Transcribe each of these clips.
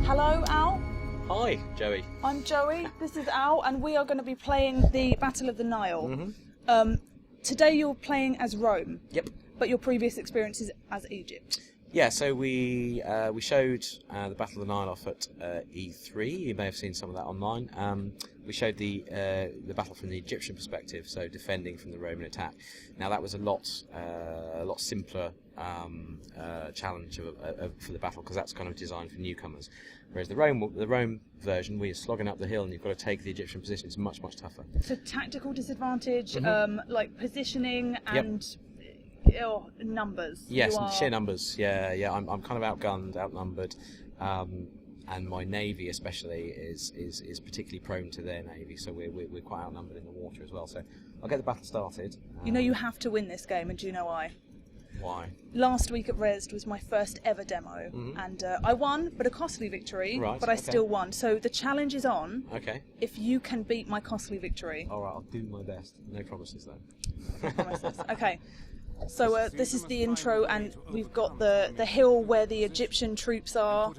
Hello, Al. Hi, Joey. I'm Joey. This is Al, and we are going to be playing the Battle of the Nile. Today you're playing as Rome. Yep. But your previous experience is as Egypt. Yeah, so we showed the Battle of the Nile off at E3. You may have seen some of that online. We showed the battle from the Egyptian perspective, so defending from the Roman attack. Now that was a lot simpler challenge for the battle, because that's kind of designed for newcomers. Whereas the Rome version, we're slogging up the hill and you've got to take the Egyptian position. It's much tougher. So tactical disadvantage, like positioning and. Numbers. Yes, sheer numbers. Yeah. I'm kind of outgunned, outnumbered, and my navy especially is particularly prone to their navy. So we're quite outnumbered in the water as well. So I'll get the battle started. You know you have to win this game, and do you know why? Why? Last week at Resd was my first ever demo, and I won, but a costly victory. Right, but I still won. So the challenge is on. Okay. If you can beat my costly victory. All right, I'll do my best. No promises though. No promises. Okay. So this is the intro, and we've got the hill where the Egyptian troops are,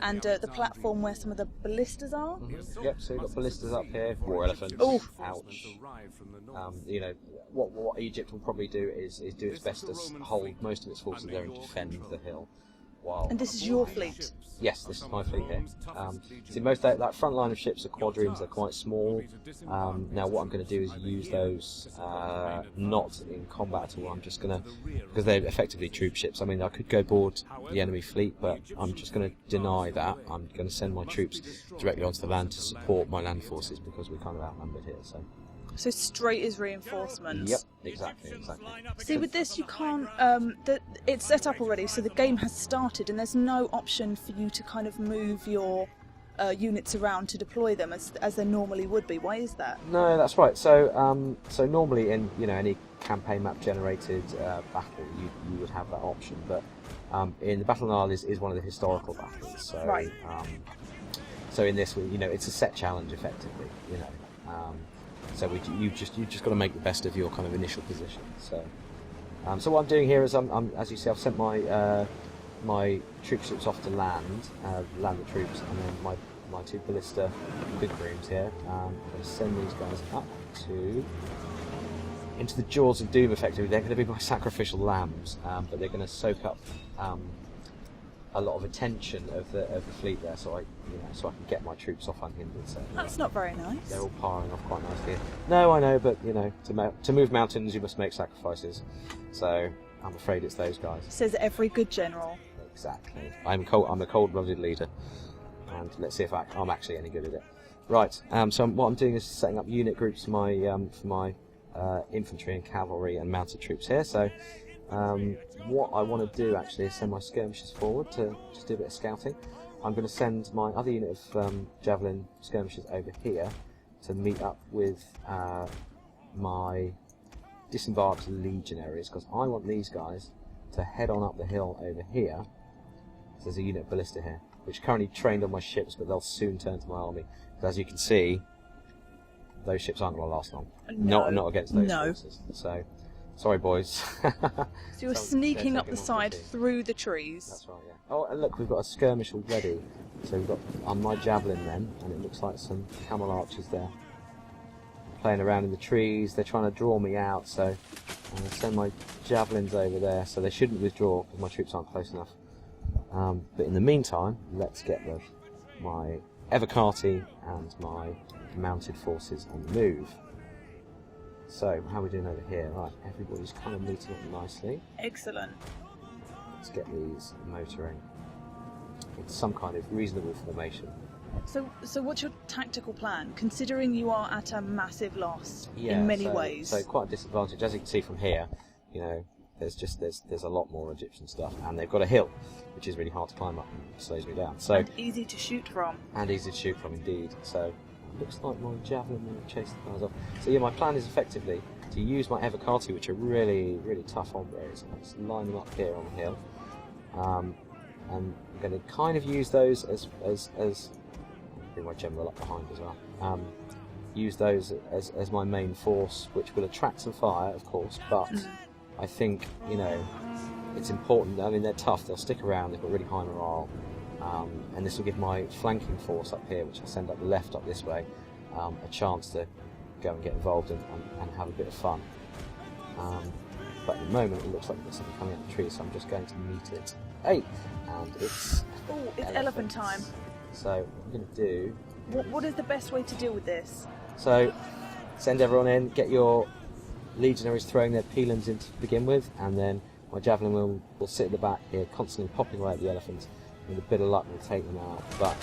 and the platform where some of the ballistas are. Yep, so we've got ballistas up here, war elephants. Oh, ouch. What Egypt will probably do is do its best to hold most of its forces there and defend the hill. And this is your fleet? Yes, this is my fleet here. See, most that front line of ships are quadriremes, they're quite small. Now what I'm going to do is use those not in combat at all. I'm just going to, because they're effectively troop ships. I mean, I could go board the enemy fleet, but I'm just going to deny that. I'm going to send my troops directly onto the land to support my land forces, because we're kind of outnumbered here. So straight is reinforcements. Yep, exactly. See, with this you can't. It's set up already, so the game has started, and there's no option for you to kind of move your units around to deploy them as there normally would be. Why is that? No, that's right. So normally in any campaign map generated battle, you would have that option, but in the Battle of the Nile is one of the historical battles. So, right. So in this, it's a set challenge effectively. So you just got to make the best of your kind of initial position. So what I'm doing here is as you see, I've sent my my troop ships off to land the troops, and then my two ballista quadriremes here. I'm going to send these guys up into the jaws of doom. Effectively, they're going to be my sacrificial lambs, but they're going to soak up a lot of attention of the fleet there, so I can get my troops off unhindered. So that's not very nice. They're all powering off quite nicely. No, I know, but to move mountains you must make sacrifices. So I'm afraid it's those guys. Says every good general. Exactly. I'm a cold-blooded leader, and let's see if I'm actually any good at it. Right. So what I'm doing is setting up unit groups for my infantry and cavalry and mounted troops here. So. What I want to do actually is send my skirmishers forward to just do a bit of scouting. I'm going to send my other unit of javelin skirmishers over here to meet up with my disembarked legionaries, because I want these guys to head on up the hill over here. So there's a unit of ballista here, which are currently trained on my ships, but they'll soon turn to my army. But as you can see, those ships aren't going to last long. No. Not against those forces. So. Sorry, boys. So you're sneaking up the side through the trees. That's right, yeah. Oh, and look, we've got a skirmish already. So we've got my javelin then, and it looks like some camel archers there playing around in the trees. They're trying to draw me out, so I'm going to send my javelins over there, so they shouldn't withdraw because my troops aren't close enough. But in the meantime, let's get my Evocati and my mounted forces on the move. So, how are we doing over here? Right, everybody's kind of meeting up nicely. Excellent. Let's get these motoring into some kind of reasonable formation. So what's your tactical plan, considering you are at a massive loss in many ways? So quite a disadvantage. As you can see from here, there's a lot more Egyptian stuff, and they've got a hill, which is really hard to climb up and slows me down. So and easy to shoot from. Indeed. So. Looks like my javelin will chase the guys off. So yeah, my plan is effectively to use my Evocati, which are really, really tough hombres, and just line them up here on the hill. And I'm going to kind of use those as bring my general up behind as well. Use those as my main force, which will attract some fire, of course. But I think it's important. I mean, they're tough. They'll stick around. They've got really high morale, and this will give my flanking force up here, which I'll send up the left up this way, a chance to go and get involved and have a bit of fun. But at the moment, it looks like there's something coming out of the tree, so I'm just going to meet it. Hey, and it's elephant time. So what I'm going to do. What is the best way to deal with this? So send everyone in. Get your legionaries throwing their pilums in to begin with, and then my javelin will sit at the back here, constantly popping away at the elephants. With a bit of luck, we'll take them out. But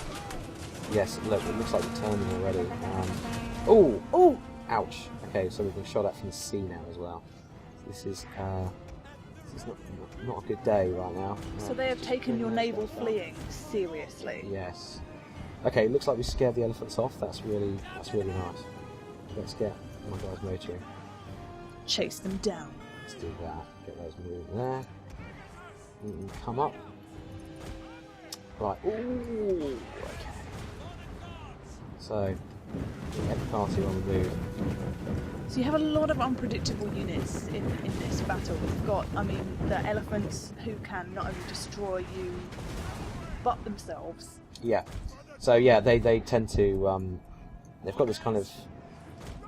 yes, look, it looks like we're turning already. Oh! Ouch. Okay, so we've been shot at from the sea now as well. This is not a good day right now. So they have taken your naval fleeing seriously. Yes. Okay, looks like we scared the elephants off. That's really nice. Let's get my guys motoring. Chase them down. Let's do that. Get those moving there. Come up. Right. Ooh. Okay. So get the party on the move. So you have a lot of unpredictable units in this battle. You've got, I mean, the elephants who can not only destroy you, but themselves. Yeah. So yeah, they tend to. They've got this kind of.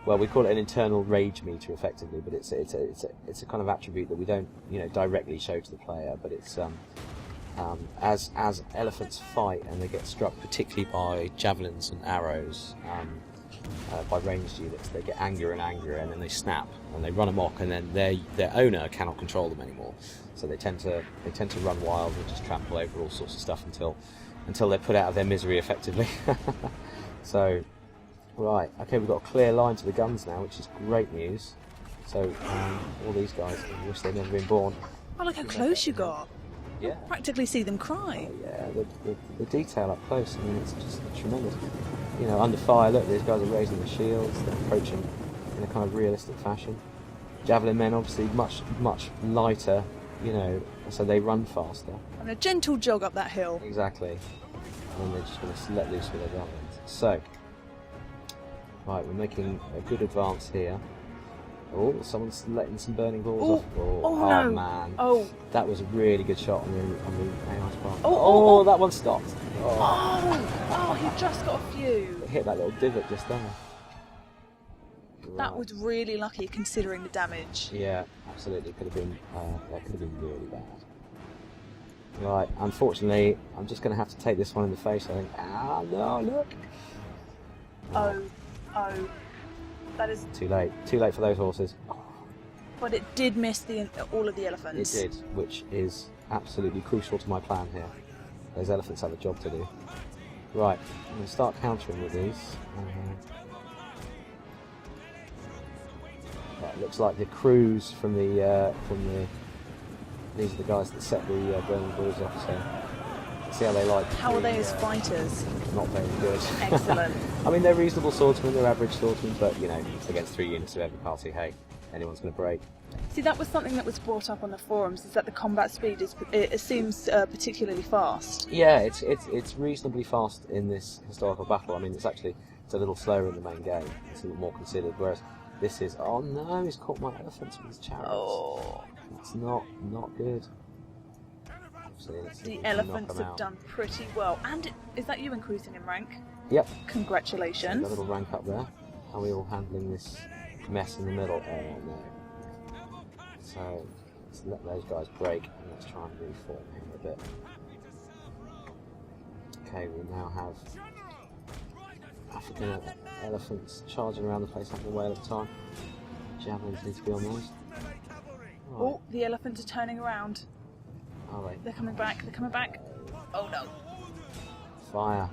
Well, we call it an internal rage meter, effectively, but it's a kind of attribute that we don't directly show to the player, but it's as elephants fight and they get struck, particularly by javelins and arrows, by ranged units, they get angrier and angrier, and then they snap and they run amok, and then their owner cannot control them anymore. So they tend to run wild and just trample over all sorts of stuff until they're put out of their misery, effectively. So. Right, okay, we've got a clear line to the guns now, which is great news. So, all these guys, I wish they'd never been born. Oh, look how close you got. Yeah. Practically see them cry. Yeah, the detail up close, I mean, it's just tremendous. Under fire, look, these guys are raising their shields, they're approaching in a kind of realistic fashion. Javelin men, obviously, much lighter, so they run faster. And a gentle jog up that hill. Exactly. And they're just going to let loose with their javelins. So, right, we're making a good advance here. Oh, someone's letting some burning balls off. Oh no. Man. Oh. That was a really good shot on the AI's part. Oh, that one stopped. Oh, he just got a few. It hit that little divot just there. That was really lucky considering the damage. Yeah, absolutely. That could have been really bad. Right, unfortunately, I'm just going to have to take this one in the face, I think. No, look. Oh, that is too late. Too late for those horses. But it did miss all of the elephants. It did, which is absolutely crucial to my plan here. Those elephants have a job to do. Right, I'm going to start countering with these. Right, looks like the crews from the these are the guys that set the burning balls off. So see how they like. How are they as fighters? Not very good. Excellent. I mean, they're reasonable swordsmen, they're average swordsmen, but against 3 units of every party, hey, anyone's going to break. See, that was something that was brought up on the forums, is that the combat speed it seems particularly fast. Yeah, it's reasonably fast in this historical battle. I mean, it's a little slower in the main game. It's a little more considered, whereas this is, oh no, he's caught my elephants with his chariots. Oh. It's not good. The elephants have done pretty well. And is that you increasing in rank? Yep. Congratulations. So a little rank up there. Are we all handling this mess in the middle? Oh no. So let's let those guys break and let's try and reform him a bit. Okay, we now have African elephants charging around the place like a whale at a time. Javelins need to be on those. Right. Oh, the elephants are turning around. Are they? They're coming back. Oh no. Fire.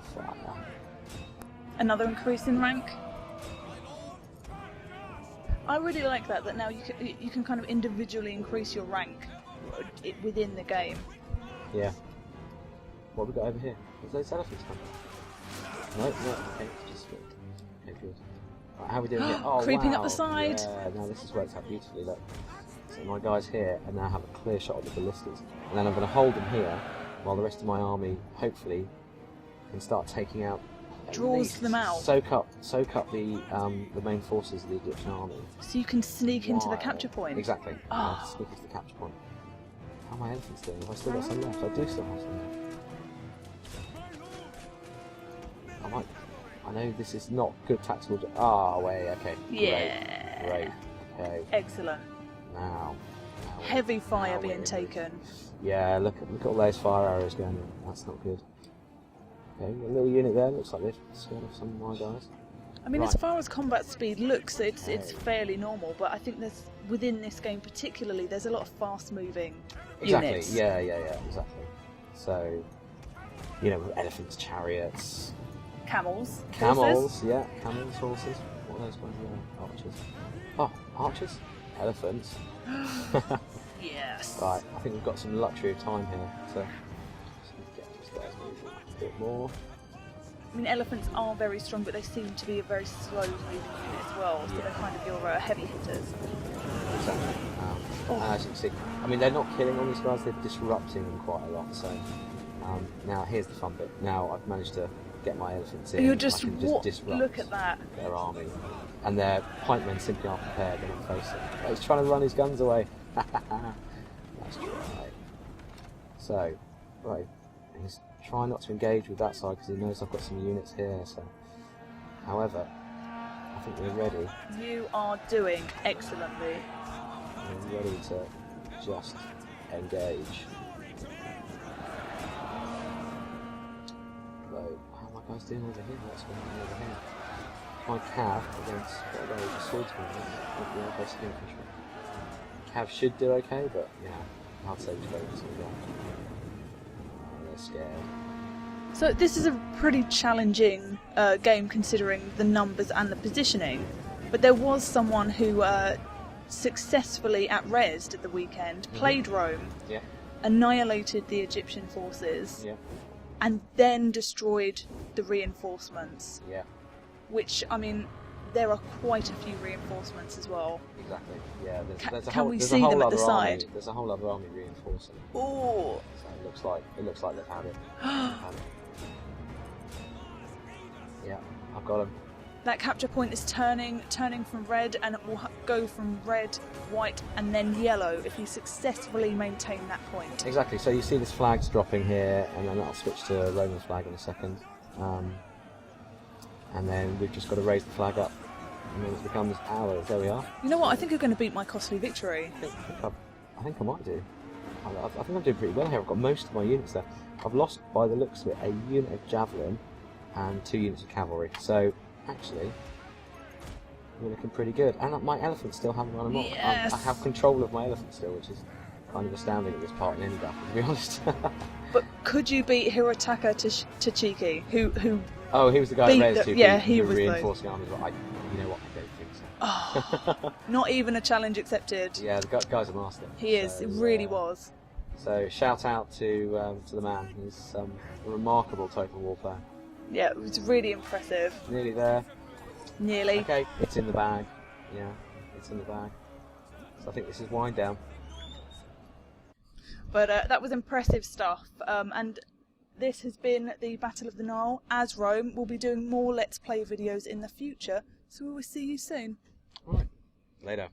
Another increase in rank. I really like that now you can kind of individually increase your rank within the game. Yeah. What have we got over here? Is those elephants coming? No, okay, it's just good. Okay, good. Right, how are we doing here? Oh, creeping wow. up the side. Yeah, now this has worked out beautifully, look. So my guys here and now have a clear shot of the ballistas. And then I'm going to hold them here while the rest of my army, hopefully, can start taking out. Draws them out. Soak up the main forces of the Egyptian army. So you can sneak into the capture point. Exactly. Sneak into the capture point. How are my elephants doing? Have I still got some left? I do still have some left. I know this is not good tactical. Wait, okay. Yeah. Great. Okay. Excellent. Now Heavy fire now being taken. Yeah, look at all those fire arrows going in. That's not good. Okay, a little unit there. Looks like they've scared off some of my guys. I mean, Right. as far as combat speed looks, it's fairly normal. But I think within this game particularly, there's a lot of fast-moving units. Yeah, exactly. So, with elephants, chariots, Camels. camels, camels, horses. What are those guys? Yeah, archers. Oh, archers, elephants. Yes. Right, I think we've got some luxury of time here, so just get these guys moving a bit more. I mean, elephants are very strong, but they seem to be a very slow-moving unit as well. So they're kind of your heavy hitters. Exactly. As you can see, I mean, they're not killing all these guys; they're disrupting them quite a lot. So now here's the fun bit. Now I've managed to get my elephants in. You're I just, can just disrupt look at that. their army, and their pikemen simply aren't prepared. They're not facing. Oh, he's trying to run his guns away. That's right. So, right, he's trying not to engage with that side because he knows I've got some units here. So, however, I think we're ready. You are doing excellently. We're ready to just engage. So, how are my guys doing over here? What's going on over here? My cav against what are they? The swordsman. The basic infantry. Cav should do okay, but I'd say just go into that. They're scared. So this is a pretty challenging game considering the numbers and the positioning. But there was someone who successfully at Resd at the weekend played Rome, annihilated the Egyptian forces, and then destroyed the reinforcements. Yeah. Which, I mean, there are quite a few reinforcements as well. Exactly. Yeah. There's a Can whole, we there's see a whole them at the other side? Army, there's a whole other army reinforcing. Oh. So it looks like they've had it. Yeah, I've got them. That capture point is turning from red, and it will go from red, white, and then yellow if you successfully maintain that point. Exactly. So you see this flag's dropping here, and then I'll switch to Roman flag in a second. And then we've just got to raise the flag up, and then it becomes ours. There we are. You know what? I think you're going to beat my costly victory. I think I might do. I think I'm doing pretty well here. I've got most of my units there. I've lost, by the looks of it, a unit of javelin and 2 units of cavalry. So actually, we're looking pretty good. And my elephants still haven't run amok. Yes. I have control of my elephants still, which is kind of astounding at this part in any battle, to be honest. But could you beat Hirotaka Tachiki, who Oh, he was the guy beat that raised he was reinforcing armies. But you know what? I don't think so. not even a challenge accepted. Yeah, the guy's a master. He is. It really was. So shout out to the man. He's a remarkable total war player. Yeah, it was really impressive. Nearly there. Nearly. Okay, it's in the bag. Yeah, it's in the bag. So I think this is wind down. But that was impressive stuff. And this has been the Battle of the Nile as Rome. We'll be doing more Let's Play videos in the future, so we will see you soon. All right. Later.